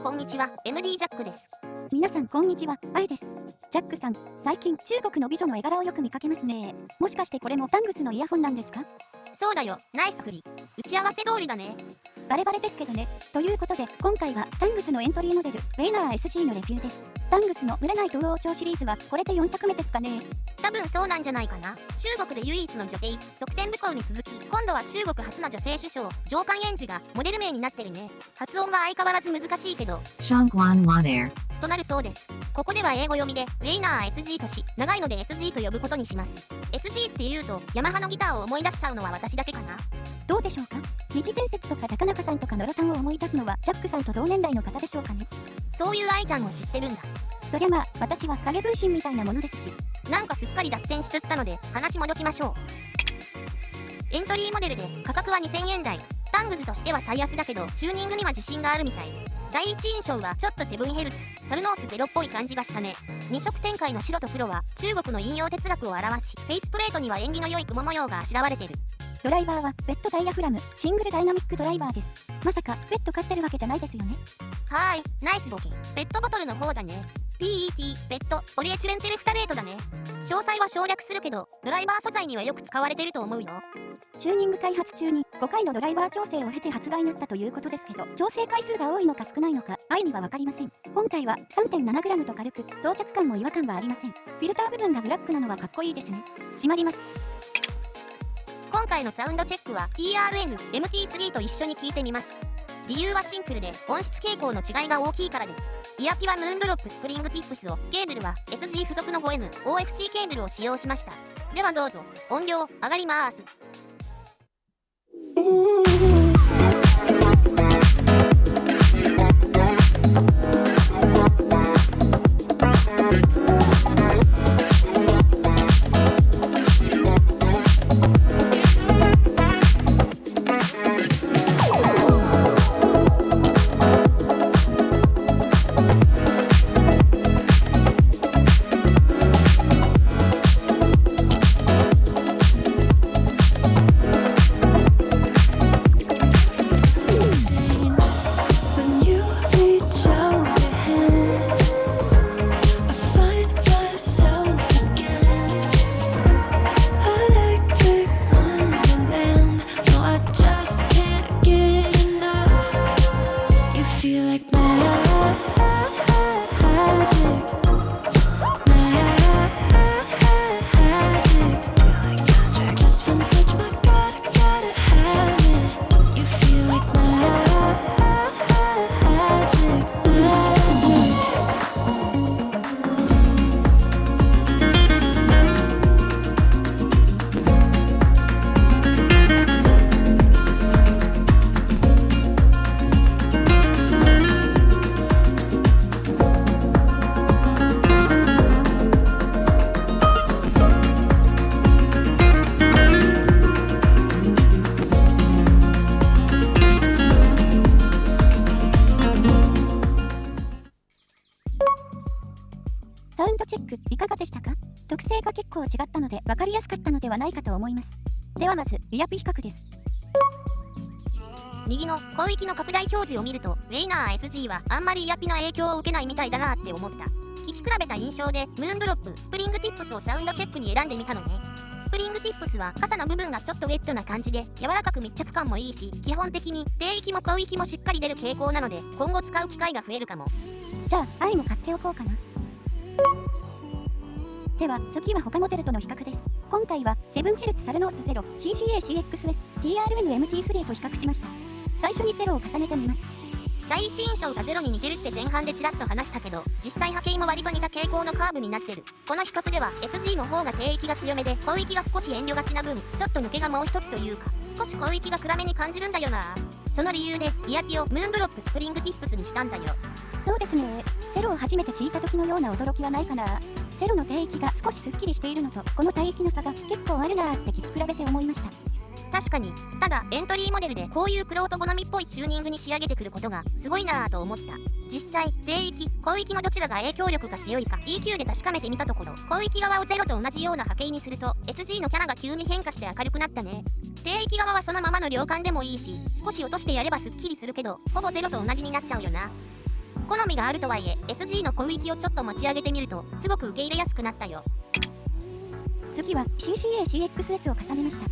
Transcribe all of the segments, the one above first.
こんにちは、MD ジャックです。皆さんこんにちは、あゆです。ジャックさん、最近中国の美女の絵柄をよく見かけますね。もしかしてこれもタングスのイヤホンなんですか？そうだよ、ナイス振り。打ち合わせ通りだね。バレバレですけどね。ということで、今回はタングスのエントリーモデル、ウェイナー SG のレビューです。タングスのブレない東欧調シリーズはこれで4作目ですかね。多分そうなんじゃないかな。中国で唯一の女帝、側天武功に続き、今度は中国初の女性首相、上官燕児がモデル名になってるね。発音は相変わらず難しいけど、となるそうです。ここでは英語読みで、ウェイナー SG とし、長いので SG と呼ぶことにします。SG って言うと、ヤマハのギターを思い出しちゃうのは私だけかな。どうでしょうか？二次伝説とか高中さんとか野呂さんを思い出すのはジャックさんと同年代の方でしょうかね。そういう愛ちゃんを知ってるんだ。そりゃまあ、私は影分身みたいなものですし。なんかすっかり脱線しちゃったので、話戻しましょう。エントリーモデルで価格は2000円台。タングズとしては最安だけど、チューニングには自信があるみたい。第一印象はちょっと 7Hz、ソルノーツ0っぽい感じがしたね。2色展開の白と黒は中国の引用哲学を表し、フェイスプレートには縁起の良い雲模様があしらわれてる。ドライバーはベッドダイヤフラム、シングルダイナミックドライバーです。まさかペット飼ってるわけじゃないですよね。はーい、ナイスボケ。ペットボトルの方だね。PET、ペット、ポリエチレンテルフタレートだね。詳細は省略するけど、ドライバー素材にはよく使われてると思うよ。チューニング開発中に5回のドライバー調整を経て発売になったということですけど、調整回数が多いのか少ないのか、愛には分かりません。本体は 3.7g と軽く、装着感も違和感はありません。フィルター部分がブラックなのはかっこいいですね。閉まります。今回のサウンドチェックは TRN、MT3 と一緒に聞いてみます。理由はシンプルで音質傾向の違いが大きいからです。イヤピはムーンドロップスプリングティップスを、ケーブルは SG 付属の 5M、OFC ケーブルを使用しました。ではどうぞ、音量上がります。サウンドチェックいかがでしたか？特性が結構違ったので分かりやすかったのではないかと思います。ではまずイヤピ比較です。右の広域の拡大表示を見ると、ウェイナー SG はあんまりイヤピの影響を受けないみたいだなって思った。聞き比べた印象で、ムーンドロップ、スプリングティップスをサウンドチェックに選んでみたのね。スプリングティップスは傘の部分がちょっとウェットな感じで、柔らかく密着感もいいし、基本的に低域も高域もしっかり出る傾向なので、今後使う機会が増えるかも。じゃあ愛も買っておこうかな。では次は他モデルとの比較です。今回は 7Hz サルノーツ 0CCA-CXS TRN-MT3 と比較しました。最初に0を重ねてみます。第一印象が0に似てるって前半でちらっと話したけど、実際波形も割と似た傾向のカーブになってる。この比較では SG の方が低域が強めで、高域が少し遠慮がちな分、ちょっと抜けがもう一つというか、少し高域が暗めに感じるんだよな。その理由でイヤピをムーンドロップスプリングティップスにしたんだよ。そうですね。セロを初めて聞いた時のような驚きはないかな。セロの低域が少しスッキリしているのと、この帯域の差が結構あるなーって聞き比べて思いました。確かに、ただエントリーモデルでこういうクロート好みっぽいチューニングに仕上げてくることがすごいなぁと思った。実際、低域、高域のどちらが影響力が強いか EQ で確かめてみたところ、高域側を0と同じような波形にすると SG のキャラが急に変化して明るくなったね。低域側はそのままの量感でもいいし、少し落としてやればスッキリするけど、ほぼ0と同じになっちゃうよな。好みがあるとはいえ SG の小域をちょっと持ち上げてみるとすごく受け入れやすくなったよ。次は CCA-CXS を重ねました。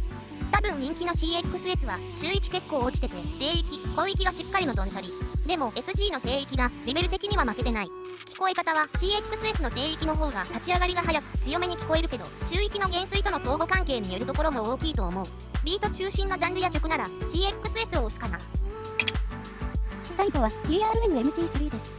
多分人気の CXS は中域結構落ちてて低域、小域がしっかりのドンシャリ。でも SG の低域がレベル的には負けてない。聞こえ方は CXS の低域の方が立ち上がりが早く強めに聞こえるけど中域の減衰との相互関係によるところも大きいと思う。ビート中心のジャンルや曲なら CXS を押すかな。最後は TRN-MT3 です。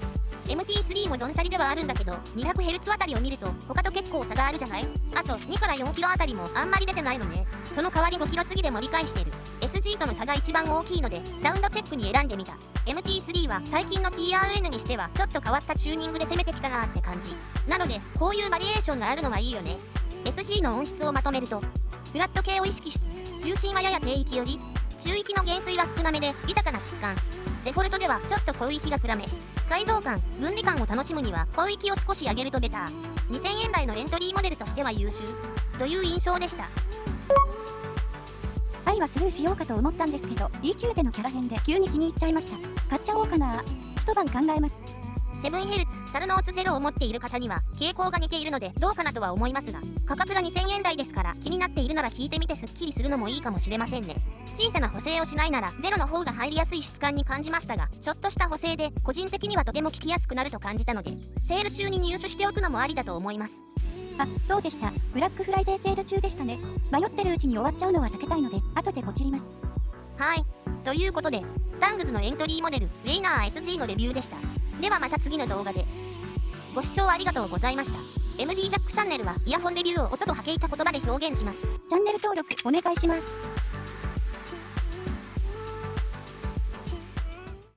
MT3 もドンシャリではあるんだけど 200Hz あたりを見ると他と結構差があるじゃない。あと2から 4kg あたりもあんまり出てないのね。その代わり 5kg 過ぎで盛り返してる。 SG との差が一番大きいのでサウンドチェックに選んでみた。 MT3 は最近の TRN にしてはちょっと変わったチューニングで攻めてきたなーって感じなのでこういうバリエーションがあるのはいいよね。 SG の音質をまとめるとフラット系を意識しつつ重心はやや低域より中域の減衰は少なめで豊かな質感。デフォルトではちょっと小域が暗め。改造感、分離感を楽しむには小域を少し上げるとベター。2000円台のエントリーモデルとしては優秀という印象でした。愛はスルーしようかと思ったんですけど EQ でのキャラ編で急に気に入っちゃいました。買っちゃおうかな。一晩考えます。7Hz サルノーツ0を持っている方には傾向が似ているのでどうかなとは思いますが価格が2000円台ですから気になっているなら聞いてみてすっきりするのもいいかもしれませんね。小さな補正をしないならゼロの方が入りやすい質感に感じましたがちょっとした補正で個人的にはとても聞きやすくなると感じたのでセール中に入手しておくのもありだと思います。あ、そうでした。ブラックフライデーセール中でしたね。迷ってるうちに終わっちゃうのは避けたいので後でポチります。はい。ということでタングズのエントリーモデルウェイナー SG のレビューでした。ではまた次の動画で。ご視聴ありがとうございました。MD ジャックチャンネルはイヤホンレビューを音と波形た言葉で表現します。チャンネル登録お願いします。